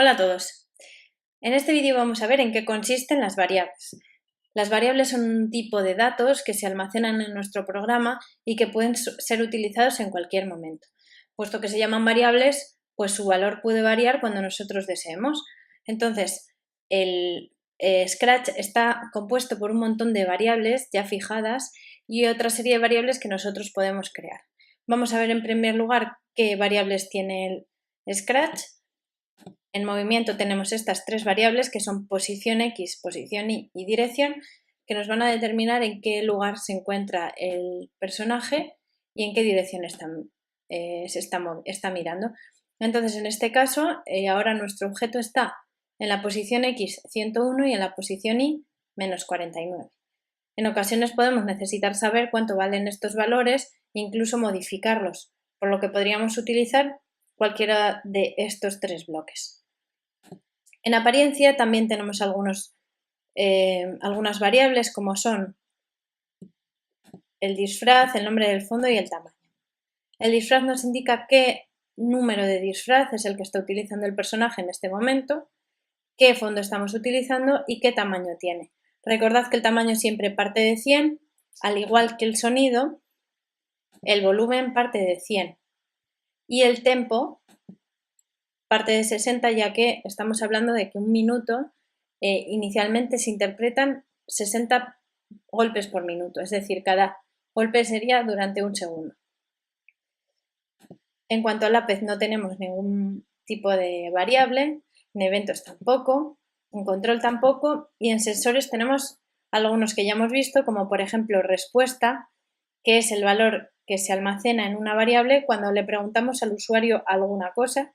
Hola a todos. En este vídeo vamos a ver en qué consisten las variables. Las variables son un tipo de datos que se almacenan en nuestro programa y que pueden ser utilizados en cualquier momento. Puesto que se llaman variables, pues su valor puede variar cuando nosotros deseemos. Entonces, el Scratch está compuesto por un montón de variables ya fijadas y otra serie de variables que nosotros podemos crear. Vamos a ver en primer lugar qué variables tiene el Scratch. En movimiento tenemos estas tres variables que son posición X, posición Y y dirección, que nos van a determinar en qué lugar se encuentra el personaje y en qué dirección está mirando. Entonces, en este caso, ahora nuestro objeto está en la posición X 101 y en la posición Y menos 49. En ocasiones podemos necesitar saber cuánto valen estos valores e incluso modificarlos, por lo que podríamos utilizar cualquiera de estos tres bloques. En apariencia también tenemos algunas variables como son el disfraz, el nombre del fondo y el tamaño. El disfraz nos indica qué número de disfraz es el que está utilizando el personaje en este momento, qué fondo estamos utilizando y qué tamaño tiene. Recordad que el tamaño siempre parte de 100, al igual que el sonido, el volumen parte de 100 y el tempo parte de 60, ya que estamos hablando de que un minuto inicialmente se interpretan 60 golpes por minuto, es decir, cada golpe sería durante un segundo. En cuanto al lápiz no tenemos ningún tipo de variable, en eventos tampoco, en control tampoco y en sensores tenemos algunos que ya hemos visto, como por ejemplo respuesta, que es el valor que se almacena en una variable cuando le preguntamos al usuario alguna cosa.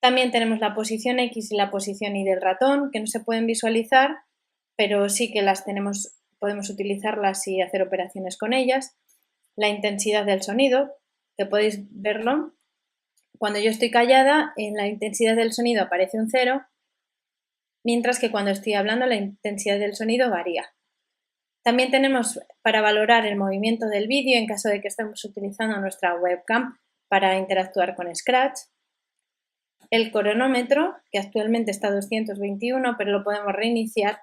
También tenemos la posición X y la posición Y del ratón, que no se pueden visualizar, pero sí que podemos utilizarlas y hacer operaciones con ellas. La intensidad del sonido, que podéis verlo. Cuando yo estoy callada, en la intensidad del sonido aparece un 0, mientras que cuando estoy hablando la intensidad del sonido varía. También tenemos para valorar el movimiento del vídeo en caso de que estemos utilizando nuestra webcam para interactuar con Scratch. El cronómetro, que actualmente está a 221, pero lo podemos reiniciar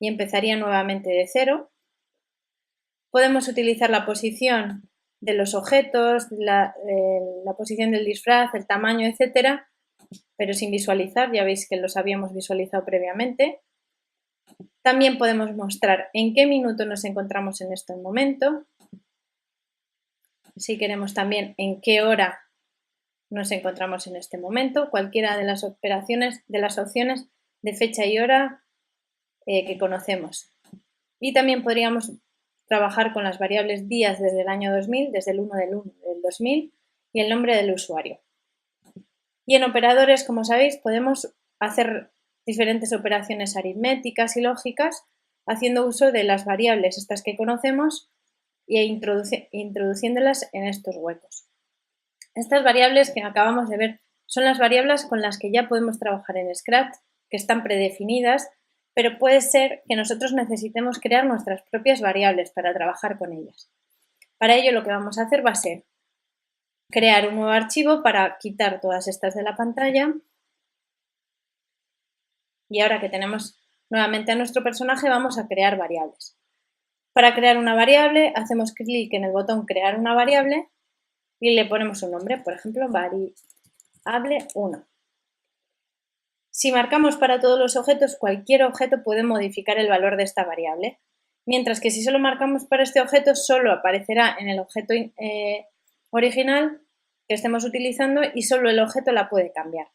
y empezaría nuevamente de 0. Podemos utilizar la posición de los objetos, la posición del disfraz, el tamaño, etcétera, pero sin visualizar, ya veis que los habíamos visualizado previamente. También podemos mostrar en qué minuto nos encontramos en este momento. Si queremos también en qué hora nos encontramos en este momento, cualquiera de las opciones de fecha y hora que conocemos. Y también podríamos trabajar con las variables días desde el año 2000, desde el 1 del 1 del 2000 y el nombre del usuario. Y en operadores, como sabéis, podemos hacer diferentes operaciones aritméticas y lógicas haciendo uso de las variables estas que conocemos e introduciéndolas en estos huecos. Estas variables que acabamos de ver son las variables con las que ya podemos trabajar en Scratch, que están predefinidas, pero puede ser que nosotros necesitemos crear nuestras propias variables para trabajar con ellas. Para ello lo que vamos a hacer va a ser crear un nuevo archivo para quitar todas estas de la pantalla. Y ahora que tenemos nuevamente a nuestro personaje, vamos a crear variables. Para crear una variable, hacemos clic en el botón crear una variable y le ponemos un nombre, por ejemplo, variable 1. Si marcamos para todos los objetos, cualquier objeto puede modificar el valor de esta variable, mientras que si solo marcamos para este objeto, solo aparecerá en el objeto original que estemos utilizando y solo el objeto la puede cambiar.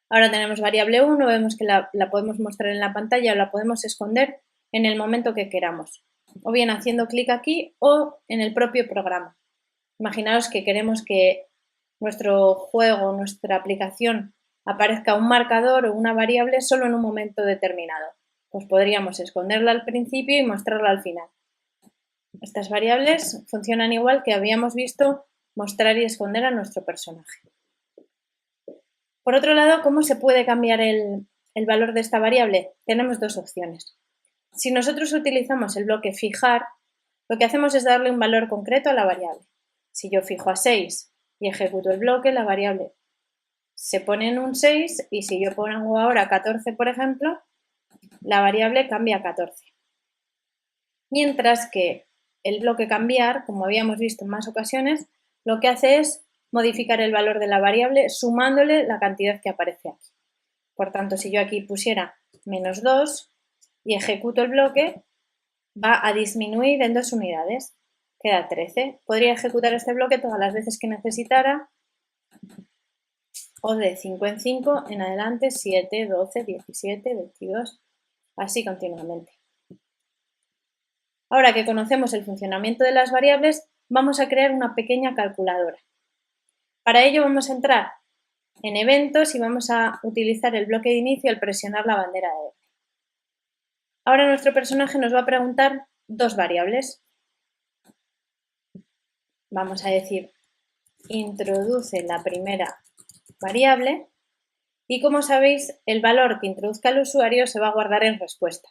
Ahora tenemos variable 1, vemos que la podemos mostrar en la pantalla o la podemos esconder en el momento que queramos, o bien haciendo clic aquí o en el propio programa. Imaginaos que queremos que nuestro juego, nuestra aplicación, aparezca un marcador o una variable solo en un momento determinado. Pues podríamos esconderla al principio y mostrarla al final. Estas variables funcionan igual que habíamos visto mostrar y esconder a nuestro personaje. Por otro lado, ¿cómo se puede cambiar el valor de esta variable? Tenemos dos opciones. Si nosotros utilizamos el bloque fijar, lo que hacemos es darle un valor concreto a la variable. Si yo fijo a 6 y ejecuto el bloque, la variable se pone en un 6 y si yo pongo ahora 14, por ejemplo, la variable cambia a 14. Mientras que el bloque cambiar, como habíamos visto en más ocasiones, lo que hace es modificar el valor de la variable sumándole la cantidad que aparece aquí. Por tanto, si yo aquí pusiera -2 y ejecuto el bloque, va a disminuir en 2 unidades. Queda 13. Podría ejecutar este bloque todas las veces que necesitara, o de 5 en 5 en adelante, 7, 12, 17, 22, así continuamente. Ahora que conocemos el funcionamiento de las variables, vamos a crear una pequeña calculadora. Para ello vamos a entrar en eventos y vamos a utilizar el bloque de inicio al presionar la bandera de R. Ahora nuestro personaje nos va a preguntar dos variables. Vamos a decir, introduce la primera variable y como sabéis, el valor que introduzca el usuario se va a guardar en respuesta.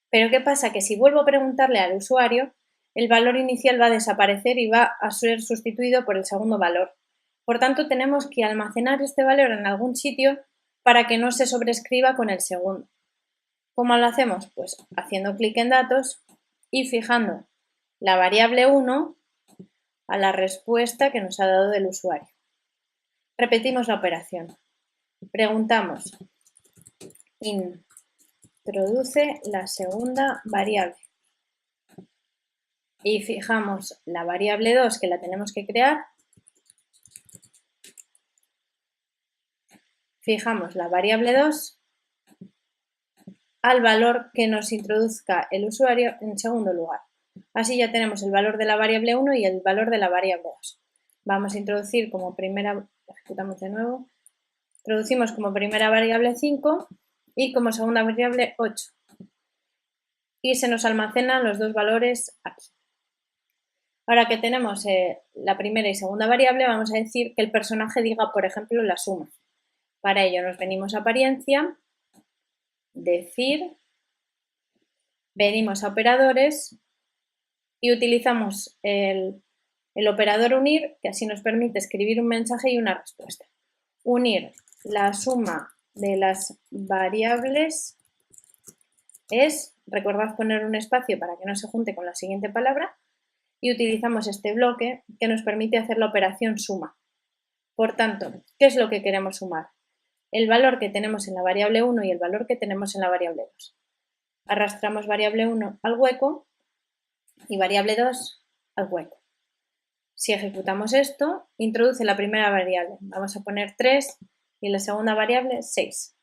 Pero ¿qué pasa? Que si vuelvo a preguntarle al usuario, el valor inicial va a desaparecer y va a ser sustituido por el segundo valor. Por tanto, tenemos que almacenar este valor en algún sitio para que no se sobrescriba con el segundo. ¿Cómo lo hacemos? Pues haciendo clic en datos y fijando la variable 1 a la respuesta que nos ha dado el usuario. Repetimos la operación. Preguntamos, introduce la segunda variable. Y fijamos la variable 2 que la tenemos que crear. Fijamos la variable 2 al valor que nos introduzca el usuario en segundo lugar. Así ya tenemos el valor de la variable 1 y el valor de la variable 2. Vamos a introducir como primera, ejecutamos de nuevo, introducimos como primera variable 5 y como segunda variable 8. Y se nos almacenan los dos valores aquí. Ahora que tenemos la primera y segunda variable, vamos a decir que el personaje diga, por ejemplo, la suma. Para ello nos venimos a apariencia, decir, venimos a operadores y utilizamos el operador unir, que así nos permite escribir un mensaje y una respuesta. Unir la suma de las variables es, recordad poner un espacio para que no se junte con la siguiente palabra, y utilizamos este bloque que nos permite hacer la operación suma. Por tanto, ¿qué es lo que queremos sumar? El valor que tenemos en la variable 1 y el valor que tenemos en la variable 2. Arrastramos variable 1 al hueco y variable 2 al hueco. Si ejecutamos esto, introduce la primera variable. Vamos a poner 3 y la segunda variable 6.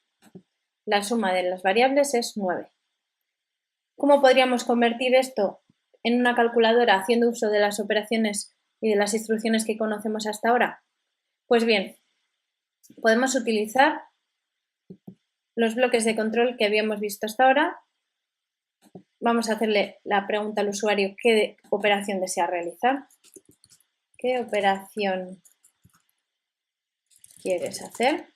La suma de las variables es 9. ¿Cómo podríamos convertir esto en una calculadora haciendo uso de las operaciones y de las instrucciones que conocemos hasta ahora? Pues bien, podemos utilizar los bloques de control que habíamos visto hasta ahora. Vamos a hacerle la pregunta al usuario qué operación desea realizar. ¿Qué operación quieres hacer?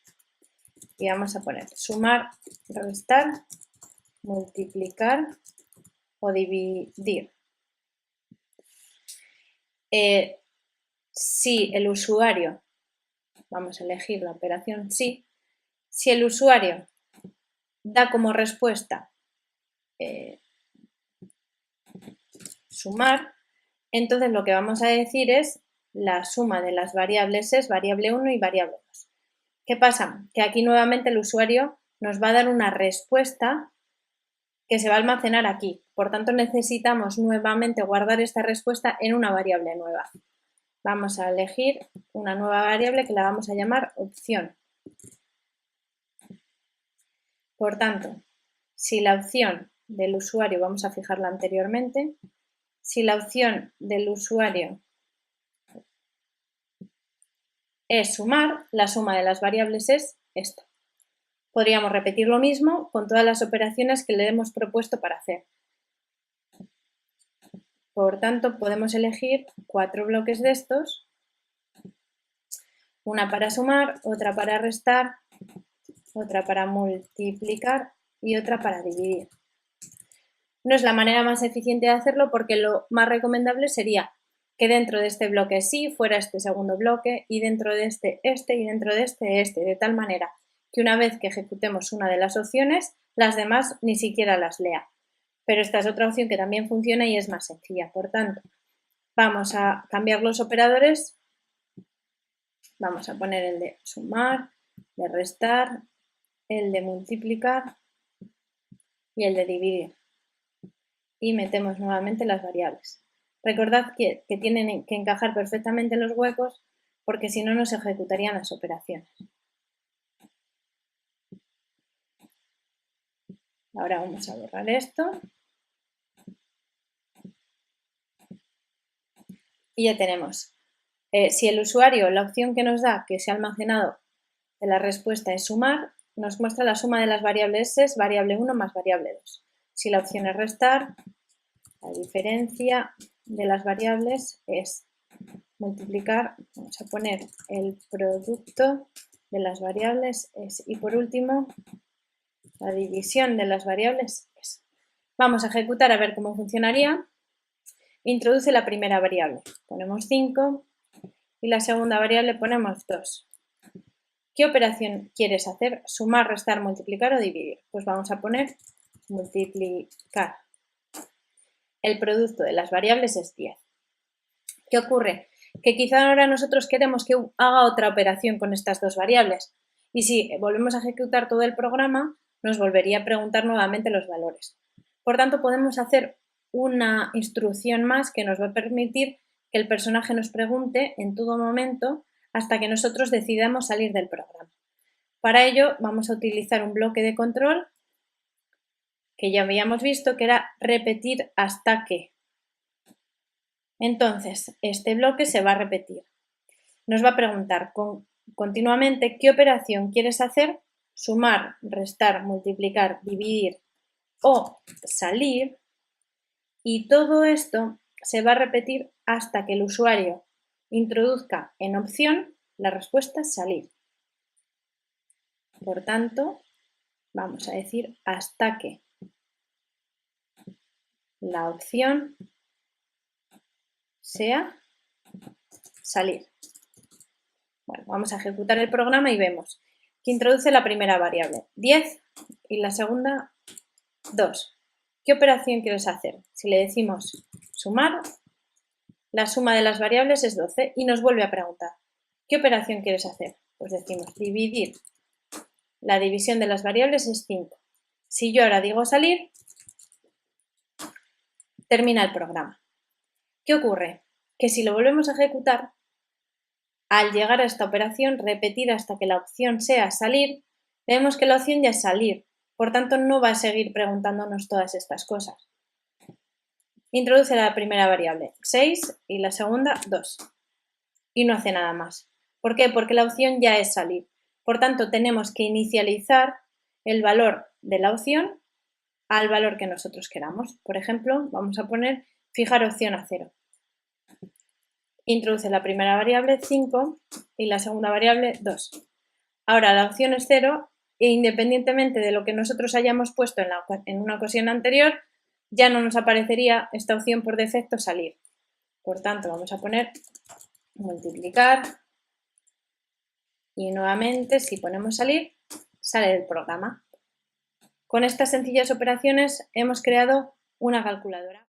Y vamos a poner sumar, restar, multiplicar o dividir. Si el usuario, vamos a elegir la operación sí, si el usuario da como respuesta sumar, entonces lo que vamos a decir es la suma de las variables es variable 1 y variable 2. ¿Qué pasa? Que aquí nuevamente el usuario nos va a dar una respuesta que se va a almacenar aquí. Por tanto, necesitamos nuevamente guardar esta respuesta en una variable nueva. Vamos a elegir una nueva variable que la vamos a llamar opción. Por tanto, si la opción del usuario, vamos a fijarla anteriormente, si la opción del usuario es sumar, la suma de las variables es esto. Podríamos repetir lo mismo con todas las operaciones que le hemos propuesto para hacer. Por tanto, podemos elegir 4 bloques de estos, una para sumar, otra para restar, otra para multiplicar y otra para dividir. No es la manera más eficiente de hacerlo porque lo más recomendable sería que dentro de este bloque sí, fuera este segundo bloque, y dentro de este, y dentro de este, de tal manera que una vez que ejecutemos una de las opciones, las demás ni siquiera las lea. Pero esta es otra opción que también funciona y es más sencilla. Por tanto, vamos a cambiar los operadores. Vamos a poner el de sumar, de restar, el de multiplicar y el de dividir. Y metemos nuevamente las variables. Recordad que tienen que encajar perfectamente en los huecos porque si no, no se ejecutarían las operaciones. Ahora vamos a borrar esto. Y ya tenemos. Si el usuario, la opción que nos da que se ha almacenado de la respuesta es sumar, nos muestra la suma de las variables es variable 1 más variable 2. Si la opción es restar, la diferencia de las variables es multiplicar, vamos a poner el producto de las variables es, y por último, la división de las variables es. Vamos a ejecutar a ver cómo funcionaría. Introduce la primera variable, ponemos 5 y la segunda variable ponemos 2. ¿Qué operación quieres hacer? ¿Sumar, restar, multiplicar o dividir? Pues vamos a poner multiplicar. El producto de las variables es 10. ¿Qué ocurre? Que quizá ahora nosotros queremos que haga otra operación con estas dos variables. Y si volvemos a ejecutar todo el programa, nos volvería a preguntar nuevamente los valores. Por tanto, podemos hacer una instrucción más que nos va a permitir que el personaje nos pregunte en todo momento hasta que nosotros decidamos salir del programa. Para ello vamos a utilizar un bloque de control que ya habíamos visto que era repetir hasta que. Entonces, este bloque se va a repetir. Nos va a preguntar continuamente qué operación quieres hacer, sumar, restar, multiplicar, dividir o salir, y todo esto se va a repetir hasta que el usuario introduzca en opción la respuesta salir. Por tanto, vamos a decir hasta que la opción sea salir. Bueno, vamos a ejecutar el programa y vemos que introduce la primera variable, 10, y la segunda, 2. ¿Qué operación quieres hacer? Si le decimos sumar, la suma de las variables es 12 y nos vuelve a preguntar, ¿qué operación quieres hacer? Pues decimos dividir. La división de las variables es 5. Si yo ahora digo salir, termina el programa. ¿Qué ocurre? Que si lo volvemos a ejecutar, al llegar a esta operación, repetir hasta que la opción sea salir, vemos que la opción ya es salir. Por tanto, no va a seguir preguntándonos todas estas cosas. Introduce la primera variable, 6, y la segunda, 2. Y no hace nada más. ¿Por qué? Porque la opción ya es salir. Por tanto, tenemos que inicializar el valor de la opción al valor que nosotros queramos. Por ejemplo, vamos a poner fijar opción a 0. Introduce la primera variable, 5, y la segunda variable, 2. Ahora la opción es 0 e independientemente de lo que nosotros hayamos puesto en una ocasión anterior, ya no nos aparecería esta opción por defecto salir. Por tanto, vamos a poner multiplicar y nuevamente si ponemos salir, sale del programa. Con estas sencillas operaciones hemos creado una calculadora.